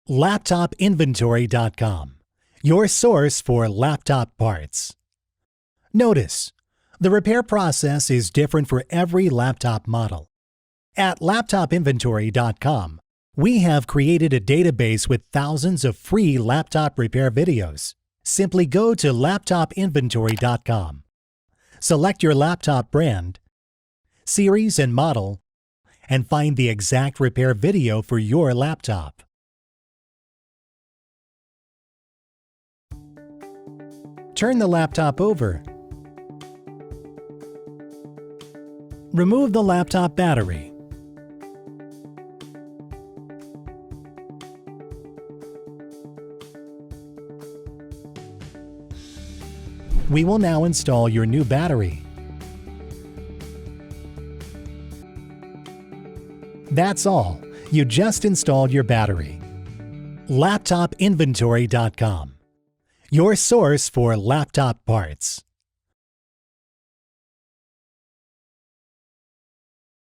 LaptopInventory.com, your source for laptop parts. Notice, the repair process is different for every laptop model. At LaptopInventory.com, we have created a database with thousands of free laptop repair videos. Simply go to LaptopInventory.com. Select your laptop brand, series and model, and find the exact repair video for your laptop. Turn the laptop over. Remove the laptop battery. We will now install your new battery. That's all. You just installed your battery. LaptopInventory.com, your source for laptop parts.